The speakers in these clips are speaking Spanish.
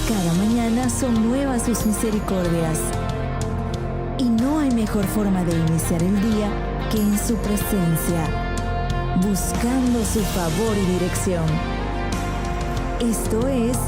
Cada mañana son nuevas sus misericordias. Y no hay mejor forma de iniciar el día que en su presencia, buscando su favor y dirección. Esto es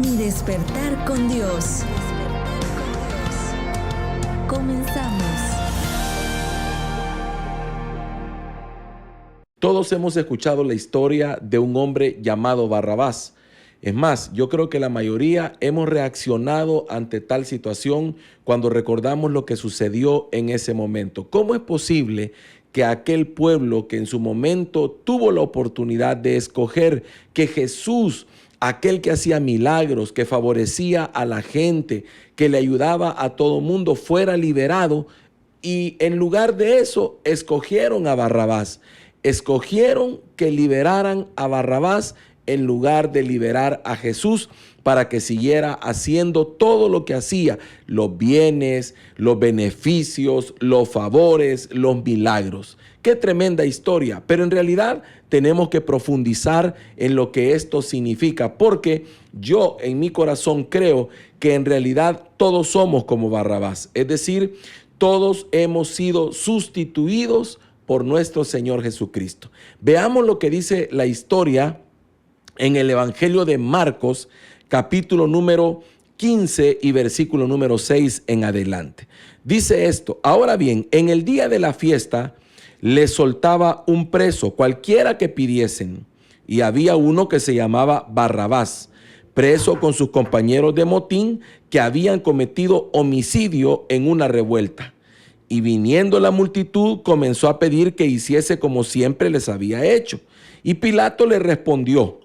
Mi Despertar con Dios. Comenzamos. Todos hemos escuchado la historia de un hombre llamado Barrabás. Es más, yo creo que la mayoría hemos reaccionado ante tal situación cuando recordamos lo que sucedió en ese momento. ¿Cómo es posible que aquel pueblo que en su momento tuvo la oportunidad de escoger que Jesús, aquel que hacía milagros, que favorecía a la gente, que le ayudaba a todo mundo, fuera liberado, y en lugar de eso escogieron a Barrabás? Escogieron que liberaran a Barrabás en lugar de liberar a Jesús para que siguiera haciendo todo lo que hacía, los bienes, los beneficios, los favores, los milagros. Qué tremenda historia, pero en realidad tenemos que profundizar en lo que esto significa, porque yo en mi corazón creo que en realidad todos somos como Barrabás, es decir, todos hemos sido sustituidos por nuestro Señor Jesucristo. Veamos lo que dice la historia en el Evangelio de Marcos, capítulo número 15 y versículo número 6 en adelante. Dice esto: ahora bien, en el día de la fiesta les soltaba un preso, cualquiera que pidiesen, y había uno que se llamaba Barrabás, preso con sus compañeros de motín que habían cometido homicidio en una revuelta. Y viniendo la multitud comenzó a pedir que hiciese como siempre les había hecho. Y Pilato le respondió,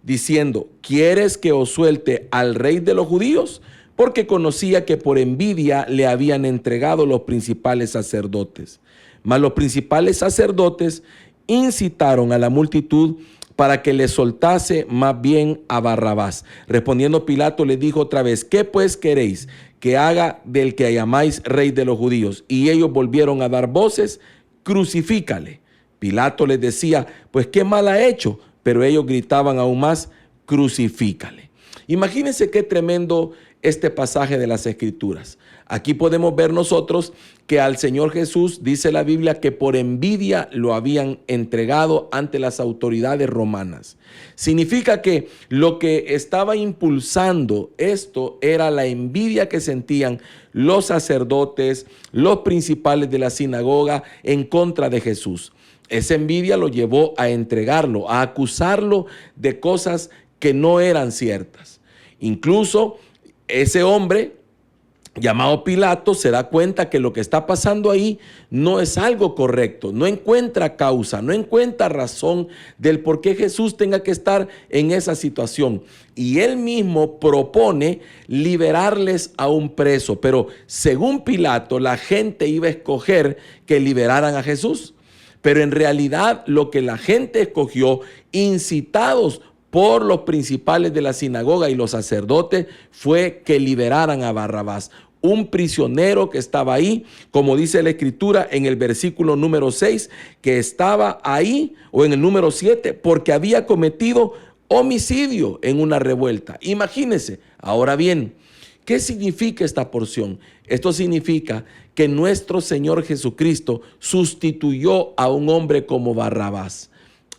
diciendo: ¿quieres que os suelte al rey de los judíos? Porque conocía que por envidia le habían entregado los principales sacerdotes. Mas los principales sacerdotes incitaron a la multitud para que le soltase más bien a Barrabás. Respondiendo Pilato le dijo otra vez: ¿qué pues queréis que haga del que llamáis rey de los judíos? Y ellos volvieron a dar voces: crucifícale. Pilato les decía: pues qué mal ha hecho. Pero ellos gritaban aún más: crucifícale. Imagínense qué tremendo este pasaje de las Escrituras. Aquí podemos ver nosotros que al Señor Jesús, dice la Biblia, que por envidia lo habían entregado ante las autoridades romanas. Significa que lo que estaba impulsando esto era la envidia que sentían los sacerdotes, los principales de la sinagoga en contra de Jesús. Esa envidia lo llevó a entregarlo, a acusarlo de cosas que no eran ciertas. Incluso ese hombre llamado Pilato se da cuenta que lo que está pasando ahí no es algo correcto, no encuentra causa, no encuentra razón del por qué Jesús tenga que estar en esa situación. Y él mismo propone liberarles a un preso, pero según Pilato la gente iba a escoger que liberaran a Jesús. Pero en realidad lo que la gente escogió, incitados por los principales de la sinagoga y los sacerdotes, fue que liberaran a Barrabás, un prisionero que estaba ahí, como dice la Escritura en el versículo número 6, que estaba ahí, o en el número 7, porque había cometido homicidio en una revuelta. Imagínense. Ahora bien, ¿qué significa esta porción? Esto significa que nuestro Señor Jesucristo sustituyó a un hombre como Barrabás.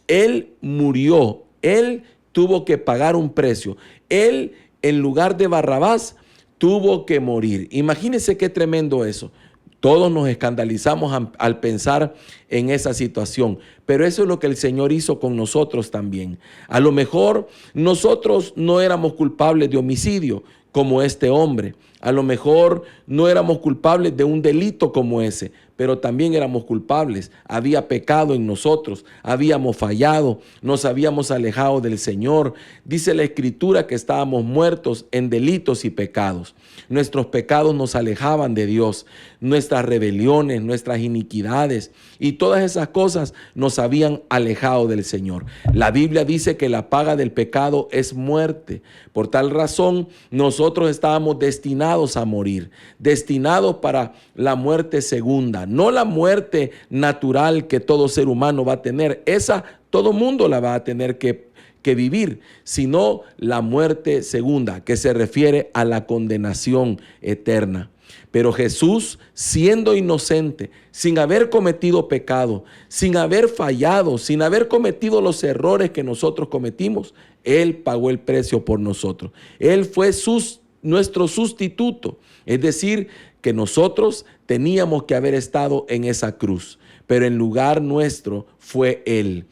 Él murió, él tuvo que pagar un precio. Él, en lugar de Barrabás, tuvo que morir. Imagínense qué tremendo eso. Todos nos escandalizamos al pensar en esa situación, pero eso es lo que el Señor hizo con nosotros también. A lo mejor nosotros no éramos culpables de homicidio como este hombre. A lo mejor no éramos culpables de un delito como ese, pero también éramos culpables. Había pecado en nosotros, habíamos fallado, nos habíamos alejado del Señor. Dice la Escritura que estábamos muertos en delitos y pecados. Nuestros pecados nos alejaban de Dios, nuestras rebeliones, nuestras iniquidades y todas esas cosas nos habían alejado del Señor. La Biblia dice que la paga del pecado es muerte. Por tal razón, nosotros estábamos destinados a morir, destinados para la muerte segunda, no la muerte natural que todo ser humano va a tener. Esa todo mundo la va a tener que que vivir, sino la muerte segunda, que se refiere a la condenación eterna. Pero Jesús, siendo inocente, sin haber cometido pecado, sin haber fallado, sin haber cometido los errores que nosotros cometimos, Él pagó el precio por nosotros. Él fue nuestro sustituto. Es decir, que nosotros teníamos que haber estado en esa cruz, pero en lugar nuestro fue Él.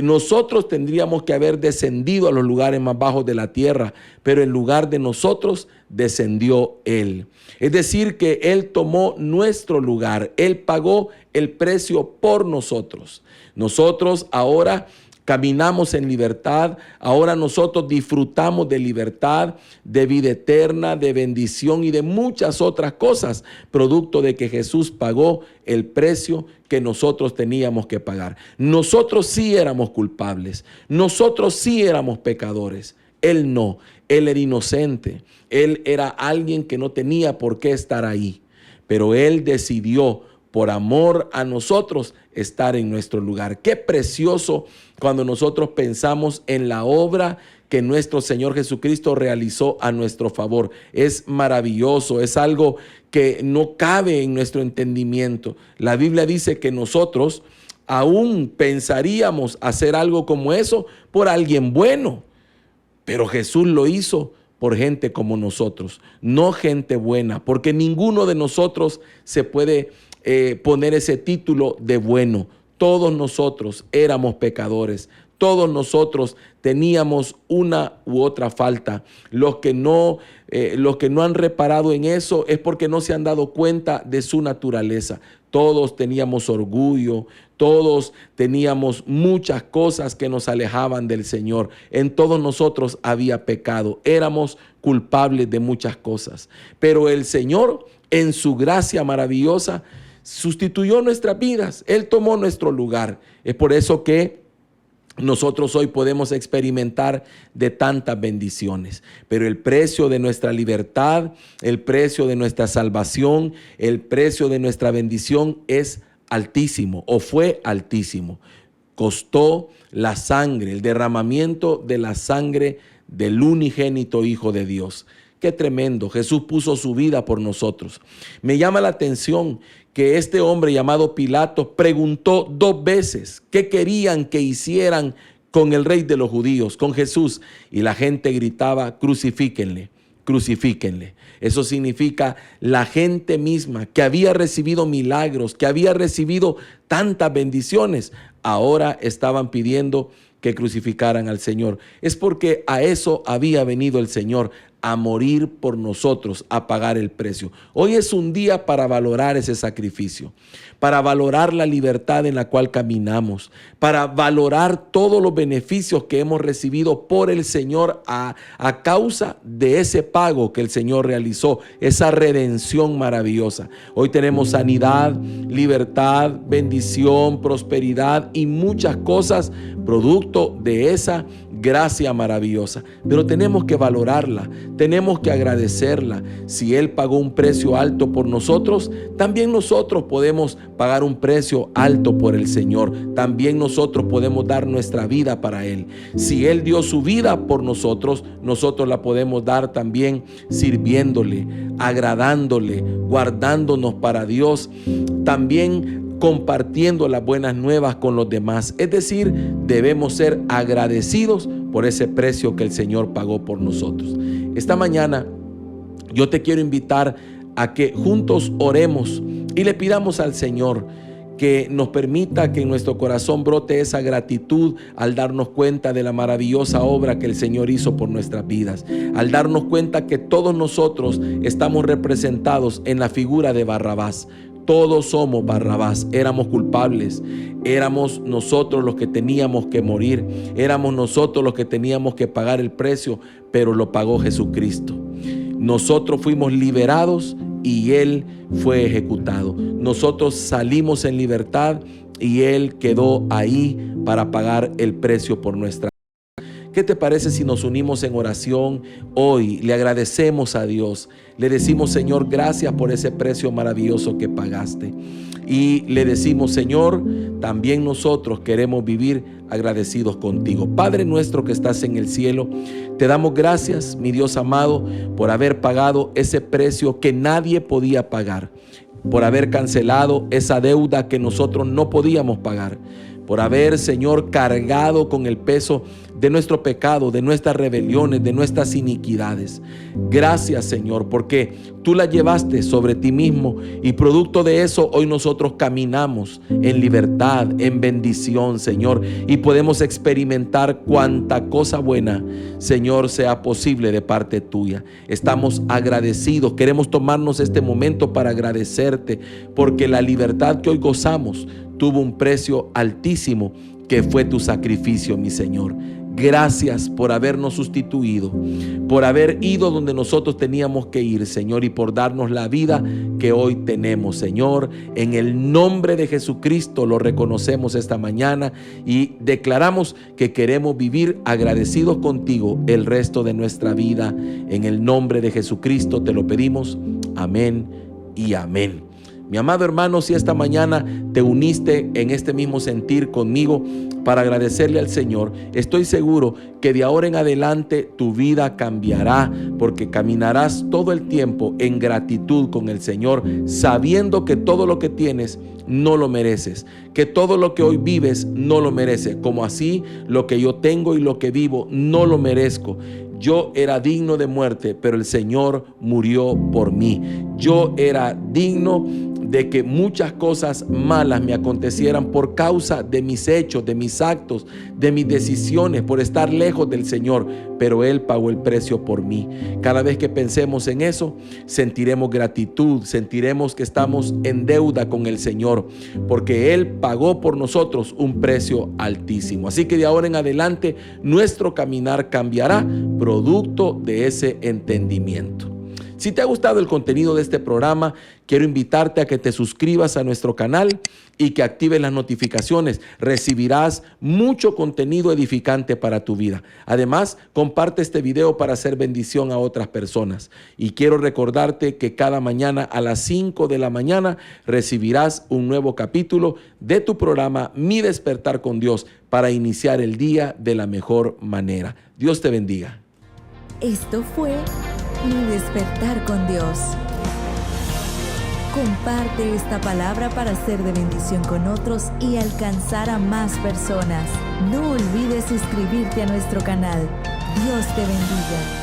Nosotros tendríamos que haber descendido a los lugares más bajos de la tierra, pero en lugar de nosotros descendió Él. Es decir, que Él tomó nuestro lugar. Él pagó el precio por nosotros. Nosotros ahora caminamos en libertad. Ahora nosotros disfrutamos de libertad, de vida eterna, de bendición y de muchas otras cosas, producto de que Jesús pagó el precio que nosotros teníamos que pagar. Nosotros sí éramos culpables. Nosotros sí éramos pecadores. Él no. Él era inocente. Él era alguien que no tenía por qué estar ahí. Pero Él decidió, por amor a nosotros, estar en nuestro lugar. Qué precioso cuando nosotros pensamos en la obra que nuestro Señor Jesucristo realizó a nuestro favor. Es maravilloso, es algo que no cabe en nuestro entendimiento. La Biblia dice que nosotros aún pensaríamos hacer algo como eso por alguien bueno, pero Jesús lo hizo por gente como nosotros, no gente buena, porque ninguno de nosotros se puede poner ese título de bueno. Todos nosotros éramos pecadores. Todos nosotros teníamos una u otra falta. Los que no han reparado en eso es porque no se han dado cuenta de su naturaleza. Todos teníamos orgullo, todos teníamos muchas cosas que nos alejaban del Señor. En todos nosotros había pecado. Éramos culpables de muchas cosas. Pero el Señor, en su gracia maravillosa, sustituyó nuestras vidas. Él tomó nuestro lugar. Es por eso que nosotros hoy podemos experimentar de tantas bendiciones. Pero el precio de nuestra libertad, el precio de nuestra salvación, el precio de nuestra bendición es altísimo, o fue altísimo. Costó la sangre, el derramamiento de la sangre del unigénito Hijo de Dios. Qué tremendo. Jesús puso su vida por nosotros. Me llama la atención que este hombre llamado Pilato preguntó 2 veces qué querían que hicieran con el rey de los judíos, con Jesús. Y la gente gritaba: crucifíquenle, crucifíquenle. Eso significa la gente misma que había recibido milagros, que había recibido tantas bendiciones, ahora estaban pidiendo que crucificaran al Señor. Es porque a eso había venido el Señor, a morir por nosotros, a pagar el precio. Hoy es un día para valorar ese sacrificio, para valorar la libertad en la cual caminamos, para valorar todos los beneficios que hemos recibido por el Señor a causa de ese pago que el Señor realizó, esa redención maravillosa. Hoy tenemos sanidad, libertad, bendición, prosperidad y muchas cosas producto de esa gracia maravillosa, pero tenemos que valorarla, tenemos que agradecerla. Si Él pagó un precio alto por nosotros, también nosotros podemos pagar un precio alto por el Señor. También nosotros podemos dar nuestra vida para Él. Si Él dio su vida por nosotros, nosotros la podemos dar también sirviéndole, agradándole, guardándonos para Dios, también compartiendo las buenas nuevas con los demás. Es decir, debemos ser agradecidos por ese precio que el Señor pagó por nosotros. Esta mañana yo te quiero invitar a que juntos oremos y le pidamos al Señor que nos permita que en nuestro corazón brote esa gratitud al darnos cuenta de la maravillosa obra que el Señor hizo por nuestras vidas, al darnos cuenta que todos nosotros estamos representados en la figura de Barrabás. Todos somos Barrabás, éramos culpables, éramos nosotros los que teníamos que morir, éramos nosotros los que teníamos que pagar el precio, pero lo pagó Jesucristo. Nosotros fuimos liberados y Él fue ejecutado. Nosotros salimos en libertad y Él quedó ahí para pagar el precio por nuestra vida. ¿Qué te parece si nos unimos en oración hoy? Le agradecemos a Dios. Le decimos: Señor, gracias por ese precio maravilloso que pagaste. y le decimos: Señor, también nosotros queremos vivir agradecidos contigo. Padre nuestro que estás en el cielo, te damos gracias, mi Dios amado, por haber pagado ese precio que nadie podía pagar, por haber cancelado esa deuda que nosotros no podíamos pagar, por haber, Señor, cargado con el peso de nuestro pecado, de nuestras rebeliones, de nuestras iniquidades. Gracias, Señor, porque tú la llevaste sobre ti mismo y producto de eso hoy nosotros caminamos en libertad, en bendición, Señor, y podemos experimentar cuanta cosa buena, Señor, sea posible de parte tuya. Estamos agradecidos, queremos tomarnos este momento para agradecerte porque la libertad que hoy gozamos tuvo un precio altísimo que fue tu sacrificio, mi Señor. Gracias por habernos sustituido, por haber ido donde nosotros teníamos que ir, Señor, y por darnos la vida que hoy tenemos, Señor. En el nombre de Jesucristo lo reconocemos esta mañana y declaramos que queremos vivir agradecidos contigo el resto de nuestra vida. En el nombre de Jesucristo te lo pedimos. Amén y amén. Mi amado hermano, si esta mañana te uniste en este mismo sentir conmigo para agradecerle al Señor, estoy seguro que de ahora en adelante tu vida cambiará, porque caminarás todo el tiempo en gratitud con el Señor, sabiendo que todo lo que tienes no lo mereces, que todo lo que hoy vives no lo mereces, como así lo que yo tengo y lo que vivo no lo merezco. Yo era digno de muerte, pero el Señor murió por mí. Yo era digno de que muchas cosas malas me acontecieran por causa de mis hechos, de mis actos, de mis decisiones, por estar lejos del Señor, pero Él pagó el precio por mí. Cada vez que pensemos en eso, sentiremos gratitud, sentiremos que estamos en deuda con el Señor, porque Él pagó por nosotros un precio altísimo. Así que de ahora en adelante, nuestro caminar cambiará, producto de ese entendimiento. Si te ha gustado el contenido de este programa, quiero invitarte a que te suscribas a nuestro canal y que actives las notificaciones. Recibirás mucho contenido edificante para tu vida. Además, comparte este video para hacer bendición a otras personas. Y quiero recordarte que cada mañana a las 5 de la mañana recibirás un nuevo capítulo de tu programa Mi Despertar con Dios para iniciar el día de la mejor manera. Dios te bendiga. Esto fue Mi Despertar con Dios. Comparte esta palabra para ser de bendición con otros y alcanzar a más personas. No olvides suscribirte a nuestro canal. Dios te bendiga.